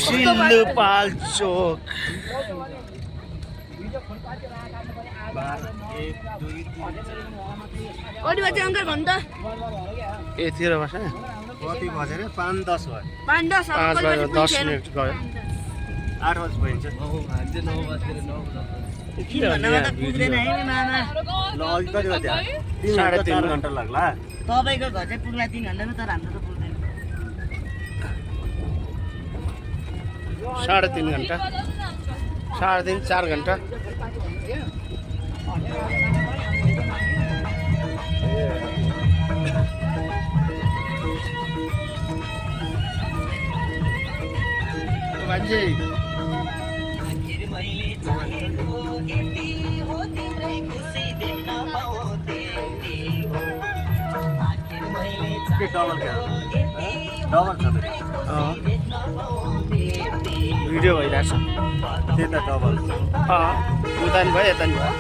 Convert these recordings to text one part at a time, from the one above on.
सिन्धुपाल्चोक कति बजे अंकल भन् त यतिर बस कति बजे रे 5:10 भयो 5:10 10 मिनेट गयो 8 बजे भइन्छ किन भन्दा त पुग्दैन है नि मामा ल अघि कति बजे 3.5 घण्टा लाग्ला तपाईको घर चाहिँ पुग्ला 3 घण्टामा तर हाम्रो त पुग्दैन 3.5 घण्टा 3.5 4 घण्टा बाजे भिडियो भइरहेछ त्यता डबल उता नि भयो यता नि भयो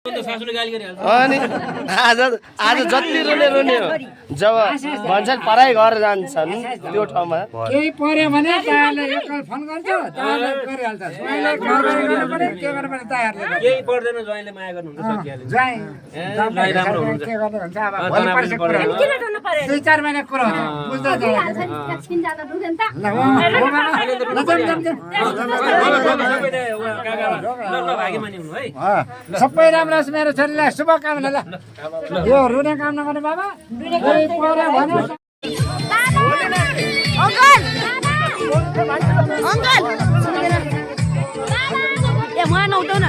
अनि आज जति रोने रोने हो जब भन्छन् पढाइ गरेर जान्छन् त्यो ठाउँमा केही पर्यो भने तायारले एकल फोन गर्छ तायारले गरिहाल्छ ज्वाइँलाई घर गर्नु पनि के गर्नु पनि तायारले केही पर्दैन ज्वाइँले माया गर्नुहुन्छ सकिहाल्यो ज्वाइँ राम्रो हुन्छ के गर्नु भन्छ अब भोलि पर्सि कुरा हो 2-4 महिना कुरा हो बुझ्दै जान्छ एकछिन जाँदा दुख्दैन त सबै राम्रो होस् मेरो छोरीलाई शुभकामना ल यो रुने काम नगर्ने बाबा केही पर्यो भने अंकल अंकल ए म नउठाउ न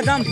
जाम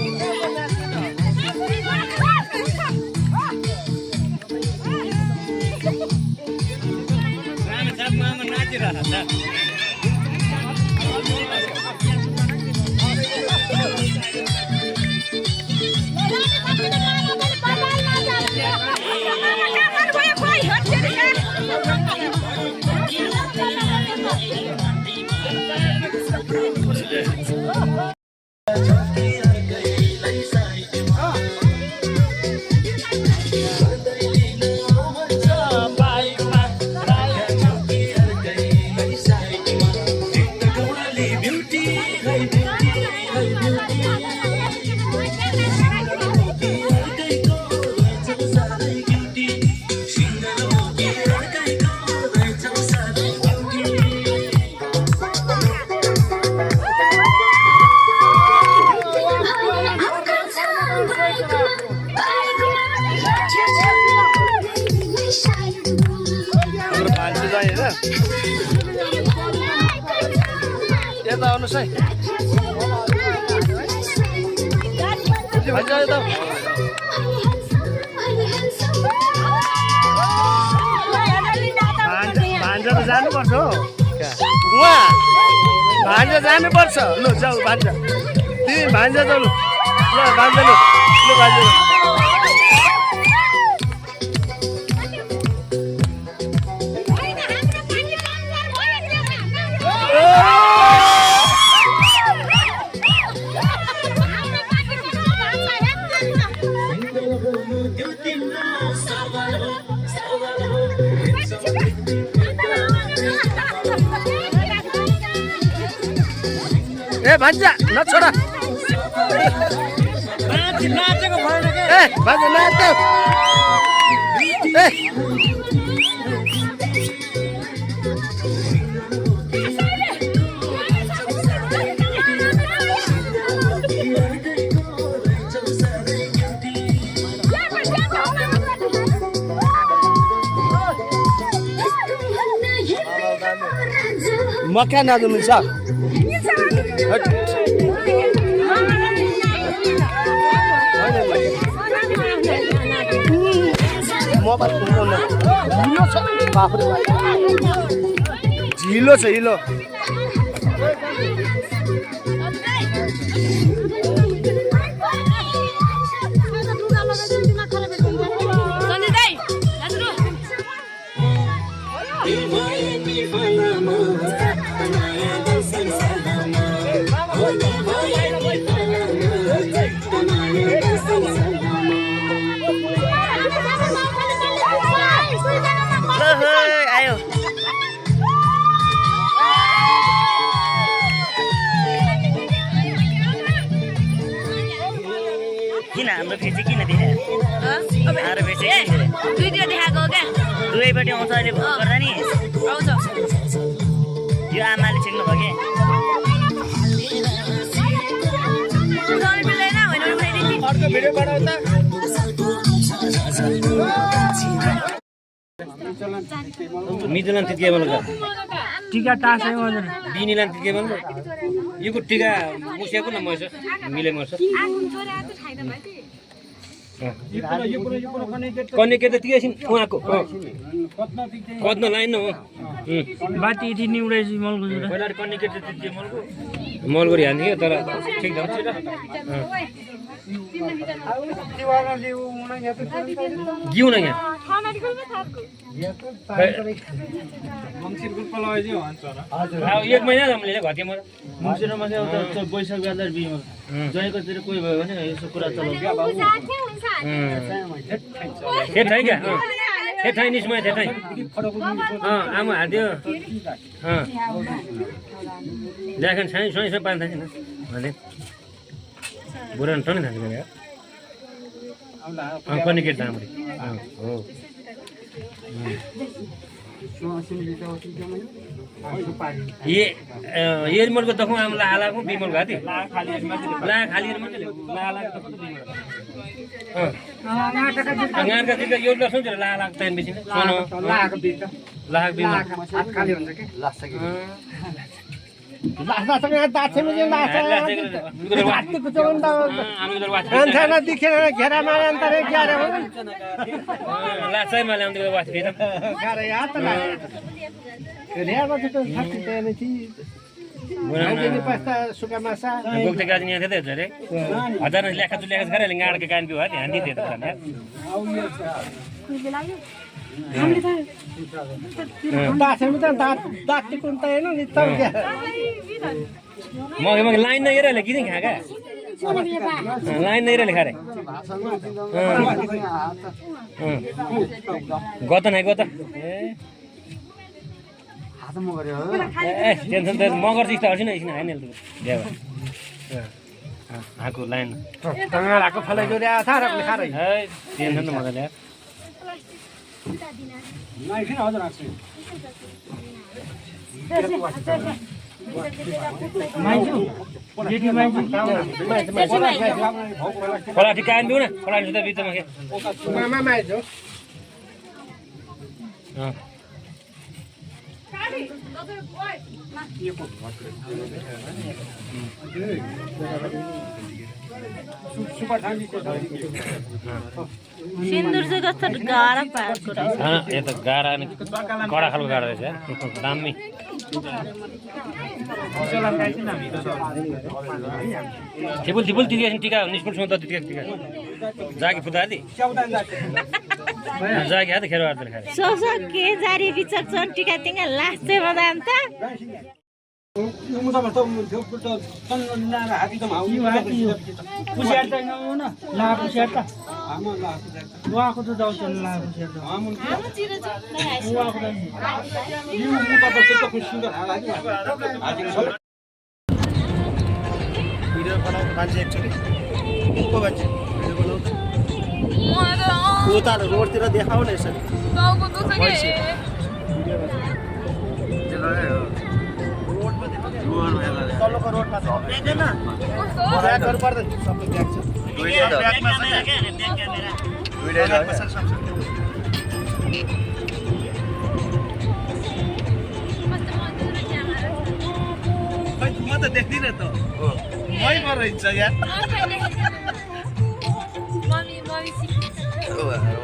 भान्जो जाने होइन यता आउनुहोस् है भान्जो यता भान्जा त जानुपर्छ हो उहाँ भान्जा जानुपर्छ लु जाऊ भान्जा तिमी भान्जा जाऊ लु ल भान्जा लु लु भान्जा ए भान्जा नछोडा ए भान्जा नाच ए मक्का नाच्नु मिल्छ झिलो छ हिलो आयो किन हाम्रो फेसी किन देखायो हाम्रो फेसी भिडियो देखाएको हो क्या दुवैपट्टि आउँछ अहिले गर्दा नि आउँछ यो आमाले छिक्नु भयो कि अर्को भिडियो बनाउ त मिजुलान त्यतिकै बोल्नु टिका टाँसै मर्दैन बिनीलान त्यतिकै बोल्नु यो टिका मुसिएको न मर्छ मिले मर्छ कन्ने के त त्यही छिन् उहाँको कद्न लाइन हो बाटी यति निउडेछ मलको जुरा पहिला कन्ने के त त्यतिकै मलको मलगरी हान्थ्यो तर ठिक छ गिउ न यहाँ एक महिना हामीले घटे म मुसिरमा चाहिँ बैशाख बेला बिमा जयकोतिर कोही भयो भने यसो कुरा चलाउँछ ठेठाइ क्या ठेठाइ निस्मा ठेठाइ आमा हाल्थ्यो ल्याखन छाइ सोइ सोइ पानी थाल्छ भने बुढान टनै थाल्छ क्या कनिकेट राम्ररी हो ये मलको दखु आमला आलाको बिमल गाती ला खाली मान्छे ला अंगार का दिका यो लसन जरा ला ला तैन बेसी सोनो ला बिमल खाली हुन्छ के लाग्छ कि घेरामा अंतर क्या रे लाचाइमा ल्याउँदै वाथ फेरि गाह्रो याद त ल्याएको त साथी त्यहाँ नि अहिले पास्ता सुका माछा गोक्ते गाजी यहाँ थियो त अरे हजार ल्याखा गरे गाडको कान बिउ ध्यान दिए त दाछेमा त दाँत टिकुन त हेर्नु नि त मगे लाइन नहेरेले किन खाका लाइन नहेरेले खारे गत नै गत ए टेन्सन त मगर जस्तो हर्सिन एकछिन हाइन हाको लाइन टङ्गालाको फलाइ जोड्या था रकले खारै है टेन्सन त मजाले खोला ठिक कान दिउ न खोला ठिक बिचमा के मामा माइजो सिन्दुर चाहिँ कस्तो गाह्रो पाएको रहेछ यो त गाह्रो अनि कडा खालको गाह्रो रहेछ दामी थिपुल थिपुल तिर्केपछि टिका निस्कुलसँग त टिका जागी फुटादि जागी हात खेर गर्दै खाए सोसो के जारी बिचक चोन टिका तिङा लास्ट चाहिँ बदाम त पुस्यार त न ला पुस्यार त उहाँको त जाउँछ ला पुस्यार त भिडियो बनाउने मान्छे एक्चुअली को मान्छे भिडियो बनाउँछ उता रोडतिर देखाउ न यसरी तल्लोको रोडमा छ देख्दैन ब्याकहरु पर्दैन सबै ब्याक छ ब्याकमा छ म त देख्दिनँ त मै मरैन्छ यार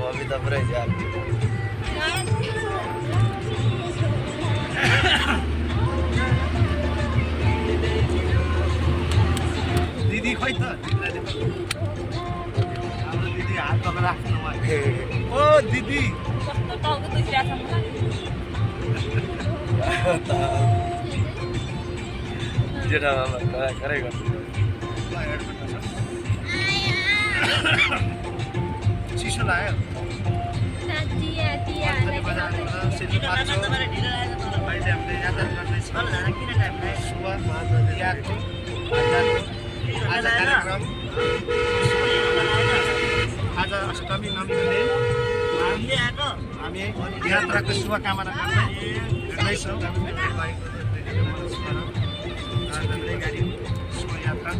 मम्मी त पुरै यार दिदी खोइ त हाम्रो दिदी हात पक्रेर राख्नु ओ दिदी जेठा मामा खरै गर्छ चिसो लाग्यो आज अष्टमी नवमीले हामी यात्राको शुभकामना गर्दैछौँ गाडी शुभ यात्रा